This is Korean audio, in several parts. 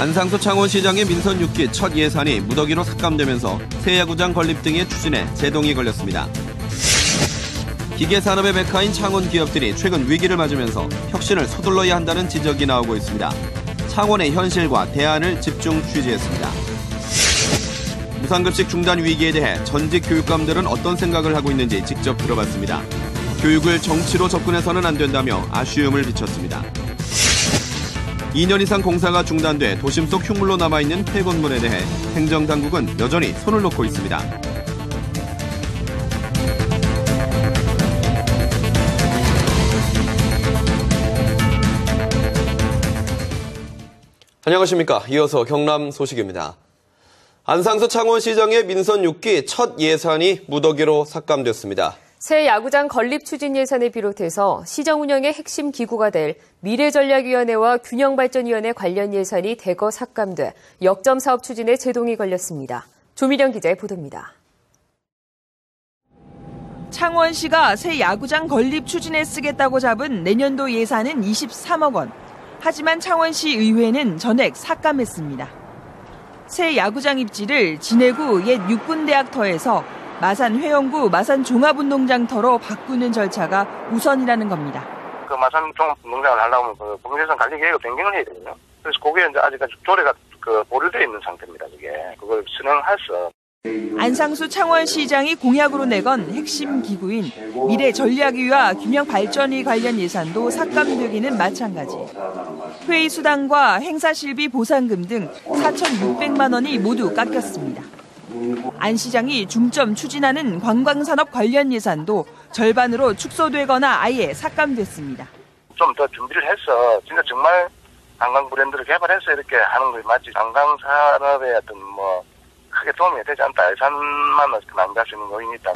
안상수 창원시장의 민선 6기 첫 예산이 무더기로 삭감되면서 새 야구장 건립 등의 추진에 제동이 걸렸습니다. 기계산업의 메카인 창원 기업들이 최근 위기를 맞으면서 혁신을 서둘러야 한다는 지적이 나오고 있습니다. 창원의 현실과 대안을 집중 취재했습니다. 무상급식 중단 위기에 대해 전직 교육감들은 어떤 생각을 하고 있는지 직접 들어봤습니다. 교육을 정치로 접근해서는 안 된다며 아쉬움을 비쳤습니다. 2년 이상 공사가 중단돼 도심 속 흉물로 남아있는 폐건물에 대해 행정당국은 여전히 손을 놓고 있습니다. 안녕하십니까. 이어서 경남 소식입니다. 안상수 창원시장의 민선 6기 첫 예산이 무더기로 삭감됐습니다. 새 야구장 건립 추진 예산을 비롯해서 시정 운영의 핵심 기구가 될 미래전략위원회와 균형발전위원회 관련 예산이 대거 삭감돼 역점 사업 추진에 제동이 걸렸습니다. 조미령 기자의 보도입니다. 창원시가 새 야구장 건립 추진에 쓰겠다고 잡은 내년도 예산은 23억 원. 하지만 창원시 의회는 전액 삭감했습니다. 새 야구장 입지를 진해구 옛 육군대학터에서 마산 회원구 마산 종합운동장터로 바꾸는 절차가 우선이라는 겁니다. 그 마산 종합운동장을 하려면 그 공제선 관리 계획을 변경을 해야 되거든요. 그래서 그게 이제 아직까지 조례가 보류되어 있는 상태입니다. 그걸 순행해서. 안상수 창원시장이 공약으로 내건 핵심 기구인 미래전략위와 균형발전위 관련 예산도 삭감되기는 마찬가지. 회의 수당과 행사실비 보상금 등 4,600만 원이 모두 깎였습니다. 안 시장이 중점 추진하는 관광산업 관련 예산도 절반으로 축소되거나 아예 삭감됐습니다. 좀 더 준비를 해서 진짜 정말 관광 브랜드를 개발해서 이렇게 하는 것이 맞지. 관광산업의 어떤 크게 도움이 되지 않다. 예산만 낭비할 수 있는 요인이 있다.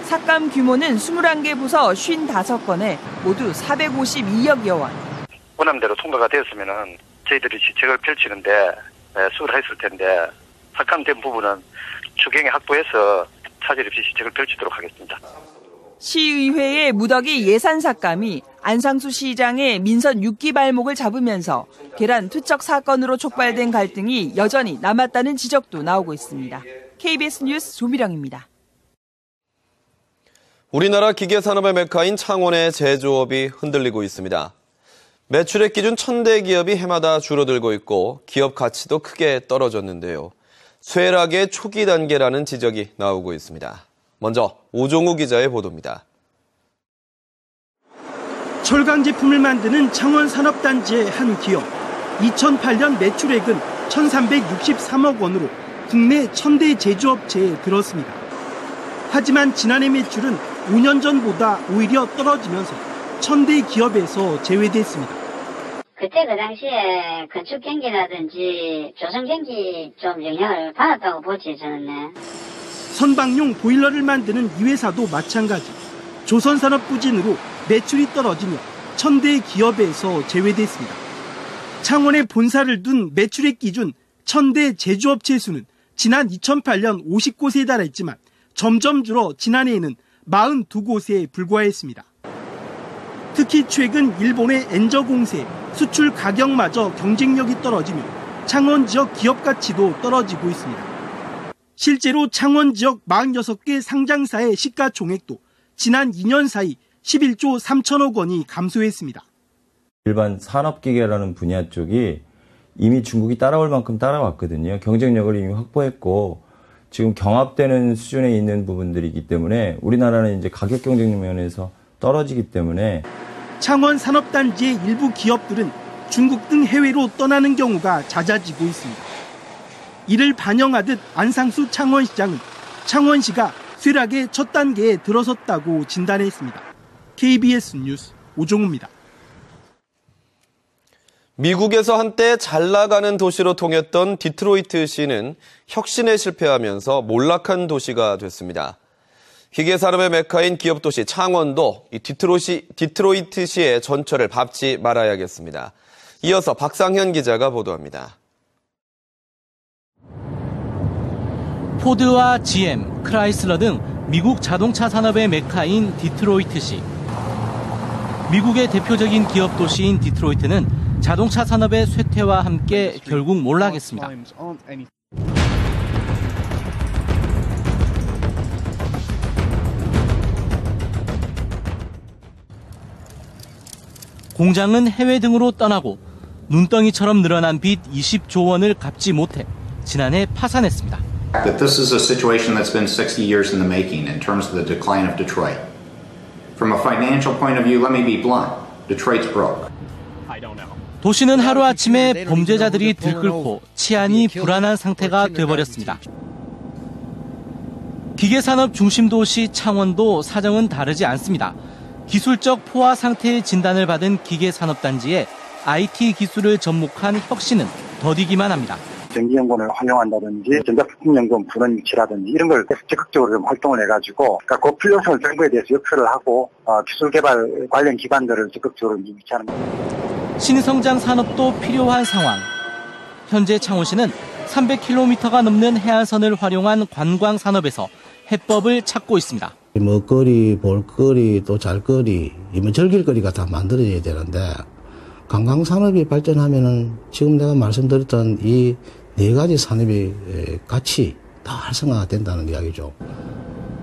삭감 규모는 21개 부서 55건에 모두 452억여 원. 원함대로 통과가 되었으면은 저희들이 시책을 펼치는데 수월했을 텐데 삭감된 부분은 추경에 확보해서 차질 없이 시책을 펼치도록 하겠습니다. 시의회의 무더기 예산 삭감이 안상수 시장의 민선 6기 발목을 잡으면서 계란 투척 사건으로 촉발된 갈등이 여전히 남았다는 지적도 나오고 있습니다. KBS 뉴스 조미령입니다. 우리나라 기계산업의 메카인 창원의 제조업이 흔들리고 있습니다. 매출액 기준 1,000대 기업이 해마다 줄어들고 있고 기업 가치도 크게 떨어졌는데요. 쇠락의 초기 단계라는 지적이 나오고 있습니다. 먼저 오종우 기자의 보도입니다. 철강 제품을 만드는 창원산업단지의 한 기업. 2008년 매출액은 1,363억 원으로 국내 1,000대 제조업체에 들었습니다. 하지만 지난해 매출은 5년 전보다 오히려 떨어지면서 1,000대 기업에서 제외됐습니다. 그때 그 당시에 건축 경기라든지 조선 경기 좀 영향을 받았다고 보지 저는. 선박용 보일러를 만드는 이 회사도 마찬가지. 조선산업 부진으로 매출이 떨어지며 1,000대 기업에서 제외됐습니다. 창원에 본사를 둔 매출액 기준 1,000대 제조업체 수는 지난 2008년 50곳에 달했지만 점점 줄어 지난해에는 42곳에 불과했습니다. 특히 최근 일본의 엔저공세, 수출 가격마저 경쟁력이 떨어지며 창원 지역 기업 가치도 떨어지고 있습니다. 실제로 창원 지역 46개 상장사의 시가총액도 지난 2년 사이 11조 3천억 원이 감소했습니다. 일반 산업기계라는 분야 쪽이 이미 중국이 따라올 만큼 따라왔거든요. 경쟁력을 이미 확보했고 지금 경합되는 수준에 있는 부분들이기 때문에 우리나라는 이제 가격 경쟁력 면에서 떨어지기 때문에 창원 산업단지의 일부 기업들은 중국 등 해외로 떠나는 경우가 잦아지고 있습니다. 이를 반영하듯 안상수 창원시장은 창원시가 쇠락의 첫 단계에 들어섰다고 진단했습니다. KBS 뉴스 오종우입니다. 미국에서 한때 잘 나가는 도시로 통했던 디트로이트시는 혁신에 실패하면서 몰락한 도시가 됐습니다. 기계산업의 메카인 기업도시 창원도 이 디트로이트시의 전철을 밟지 말아야겠습니다. 이어서 박상현 기자가 보도합니다. 포드와 GM, 크라이슬러 등 미국 자동차 산업의 메카인 디트로이트시. 미국의 대표적인 기업 도시인 디트로이트는 자동차 산업의 쇠퇴와 함께 결국 몰락했습니다. 공장은 해외 등으로 떠나고 눈덩이처럼 늘어난 빚 20조 원을 갚지 못해 지난해 파산했습니다. That this is a situation that's been 60 years in the making in terms of the decline of Detroit. From a financial point of view, let me be blunt. Detroit's broke. 도시는 하루아침에 범죄자들이 들끓고 치안이 불안한 상태가 돼버렸습니다. 기계산업 중심 도시 창원도 사정은 다르지 않습니다. 기술적 포화 상태의 진단을 받은 기계산업단지에 IT 기술을 접목한 혁신은 더디기만 합니다. 전기연구원을 활용한다든지 전자부품연구원 분원치라든지 이런 걸 적극적으로 좀 활동을 해가지고 그 필요성을 정부에 대해서 역할을 하고 기술 개발 관련 기관들을 적극적으로 유치하는 겁니다. 신성장 산업도 필요한 상황. 현재 창원시는 300km가 넘는 해안선을 활용한 관광 산업에서 해법을 찾고 있습니다. 먹거리, 볼거리, 또 잘거리, 즐길거리가 다 만들어져야 되는데 관광 산업이 발전하면은 지금 내가 말씀드렸던 이 네 가지 산업이 같이 다 활성화가 된다는 이야기죠.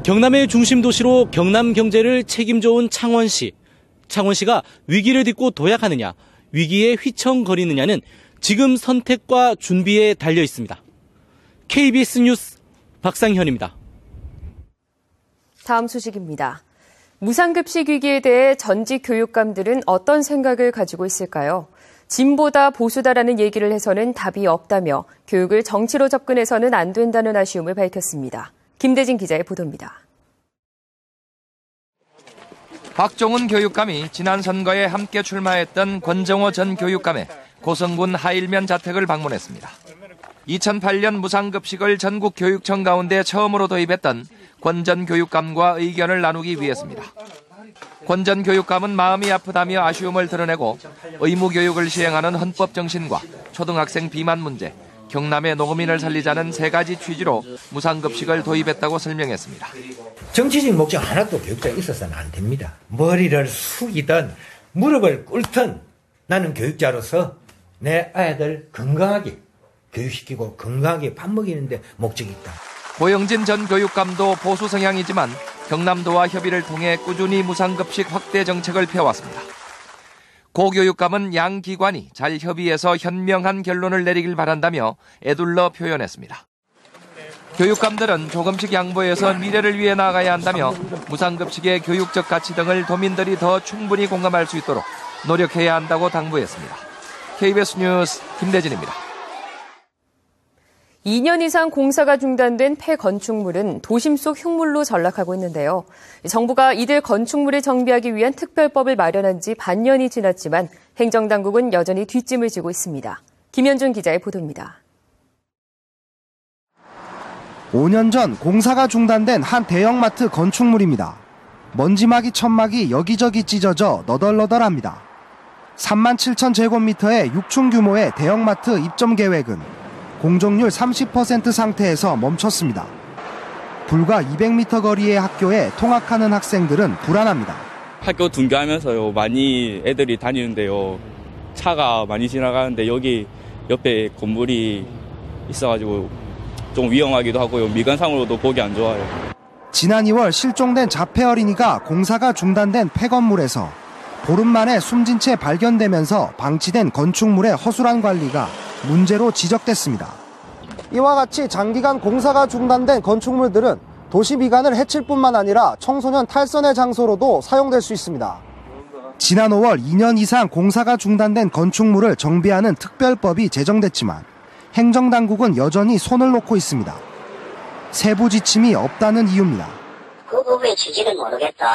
경남의 중심 도시로 경남 경제를 책임져온 창원시. 창원시가 위기를 딛고 도약하느냐, 위기에 휘청거리느냐는 지금 선택과 준비에 달려 있습니다. KBS 뉴스 박상현입니다. 다음 소식입니다. 무상급식 위기에 대해 전직 교육감들은 어떤 생각을 가지고 있을까요? 진보다 보수다라는 얘기를 해서는 답이 없다며 교육을 정치로 접근해서는 안 된다는 아쉬움을 밝혔습니다. 김대진 기자의 보도입니다. 박종훈 교육감이 지난 선거에 함께 출마했던 권정호 전 교육감의 고성군 하일면 자택을 방문했습니다. 2008년 무상급식을 전국 교육청 가운데 처음으로 도입했던 권 전 교육감과 의견을 나누기 위해서입니다. 권 전 교육감은 마음이 아프다며 아쉬움을 드러내고 의무교육을 시행하는 헌법 정신과 초등학생 비만 문제, 경남의 농어민을 살리자는 세 가지 취지로 무상급식을 도입했다고 설명했습니다. 정치적 목적 하나도 교육자에 있어서는 안 됩니다. 머리를 숙이든 무릎을 꿇든 나는 교육자로서 내 아이들 건강하게 교육시키고 건강하게 밥 먹이는 데 목적이 있다. 고영진 전 교육감도 보수 성향이지만 경남도와 협의를 통해 꾸준히 무상급식 확대 정책을 펴왔습니다. 고 교육감은 양 기관이 잘 협의해서 현명한 결론을 내리길 바란다며 애둘러 표현했습니다. 교육감들은 조금씩 양보해서 미래를 위해 나아가야 한다며 무상급식의 교육적 가치 등을 도민들이 더 충분히 공감할 수 있도록 노력해야 한다고 당부했습니다. KBS 뉴스 김대진입니다. 2년 이상 공사가 중단된 폐건축물은 도심 속 흉물로 전락하고 있는데요. 정부가 이들 건축물을 정비하기 위한 특별법을 마련한 지 반년이 지났지만 행정당국은 여전히 뒷짐을 지고 있습니다. 김현준 기자의 보도입니다. 5년 전 공사가 중단된 한 대형마트 건축물입니다. 먼지막이 천막이 여기저기 찢어져 너덜너덜합니다. 37,000제곱미터의 6층 규모의 대형마트 입점 계획은 공정률 30% 상태에서 멈췄습니다. 불과 200m 거리의 학교에 통학하는 학생들은 불안합니다. 학교 등교하면서요, 많이 애들이 다니는데요. 차가 많이 지나가는데 여기 옆에 건물이 있어가지고 좀 위험하기도 하고요. 미관상으로도 보기 안 좋아요. 지난 2월 실종된 자폐 어린이가 공사가 중단된 폐건물에서 보름 만에 숨진 채 발견되면서 방치된 건축물의 허술한 관리가 문제로 지적됐습니다. 이와 같이 장기간 공사가 중단된 건축물들은 도시 미관을 해칠 뿐만 아니라 청소년 탈선의 장소로도 사용될 수 있습니다. 지난 5월 2년 이상 공사가 중단된 건축물을 정비하는 특별법이 제정됐지만 행정당국은 여전히 손을 놓고 있습니다. 세부 지침이 없다는 이유입니다. 그 부분의 취지는 모르겠다.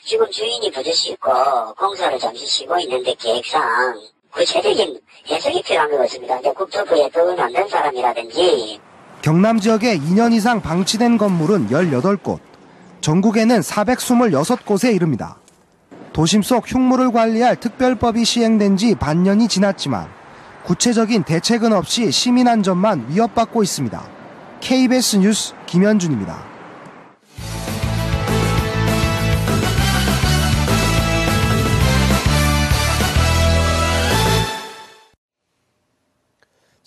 지금 주인이 버젓이 있고 공사를 잠시 쉬고 있는데 계획상 구체적인 해석이 필요한 것 같습니다. 이제 국토부에 더 만든 사람이라든지. 경남 지역에 2년 이상 방치된 건물은 18곳, 전국에는 426곳에 이릅니다. 도심 속 흉물을 관리할 특별법이 시행된 지 반년이 지났지만 구체적인 대책은 없이 시민 안전만 위협받고 있습니다. KBS 뉴스 김현준입니다.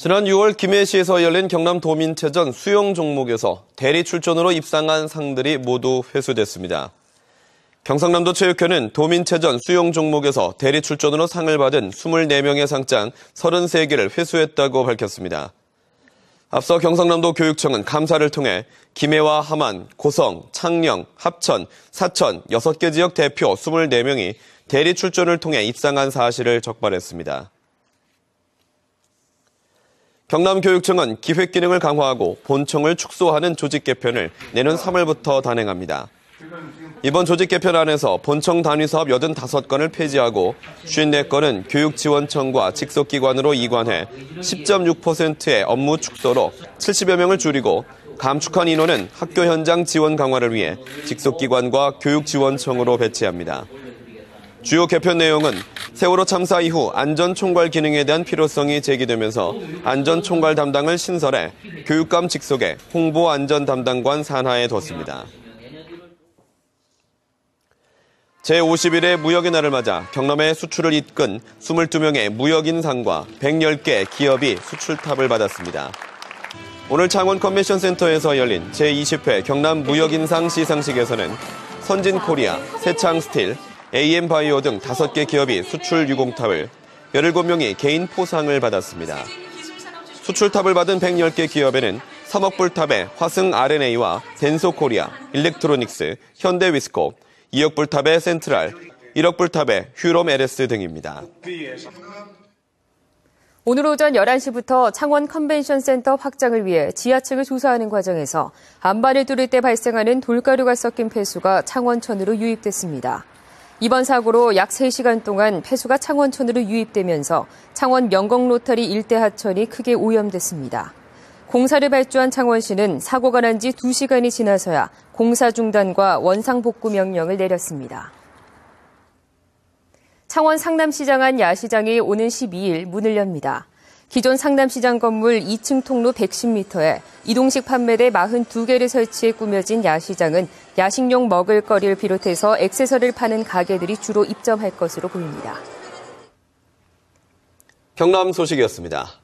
지난 6월 김해시에서 열린 경남 도민체전 수영 종목에서 대리 출전으로 입상한 상들이 모두 회수됐습니다. 경상남도 체육회는 도민체전 수영 종목에서 대리 출전으로 상을 받은 24명의 상장 33개를 회수했다고 밝혔습니다. 앞서 경상남도 교육청은 감사를 통해 김해와 함안, 고성, 창녕, 합천, 사천 6개 지역 대표 24명이 대리 출전을 통해 입상한 사실을 적발했습니다. 경남교육청은 기획 기능을 강화하고 본청을 축소하는 조직 개편을 내년 3월부터 단행합니다. 이번 조직 개편안에서 본청 단위 사업 85건을 폐지하고 54건은 교육지원청과 직속기관으로 이관해 10.6%의 업무 축소로 70여 명을 줄이고 감축한 인원은 학교 현장 지원 강화를 위해 직속기관과 교육지원청으로 배치합니다. 주요 개편 내용은 세월호 참사 이후 안전총괄 기능에 대한 필요성이 제기되면서 안전총괄 담당을 신설해 교육감 직속에 홍보안전담당관 산하에 뒀습니다. 제51회 무역의 날을 맞아 경남의 수출을 이끈 22명의 무역인상과 110개 기업이 수출탑을 받았습니다. 오늘 창원 컨벤션센터에서 열린 제20회 경남 무역인상 시상식에서는 선진코리아, 세창스틸, AM바이오 등 5개 기업이 수출 유공탑을, 17명이 개인 포상을 받았습니다. 수출탑을 받은 110개 기업에는 3억 불탑의 화승 RNA와 덴소코리아, 일렉트로닉스, 현대위스코, 2억 불탑의 센트랄, 1억 불탑의 휴롬 LS 등입니다. 오늘 오전 11시부터 창원 컨벤션센터 확장을 위해 지하층을 조사하는 과정에서 안반을 뚫을 때 발생하는 돌가루가 섞인 폐수가 창원천으로 유입됐습니다. 이번 사고로 약 3시간 동안 폐수가 창원천으로 유입되면서 창원 명곡 로터리 일대 하천이 크게 오염됐습니다. 공사를 발주한 창원시는 사고가 난 지 2시간이 지나서야 공사 중단과 원상 복구 명령을 내렸습니다. 창원 상남시장 안 야시장이 오는 12일 문을 엽니다. 기존 상남시장 건물 2층 통로 110m에 이동식 판매대 42개를 설치해 꾸며진 야시장은 야식용 먹을거리를 비롯해서 액세서리를 파는 가게들이 주로 입점할 것으로 보입니다. 경남 소식이었습니다.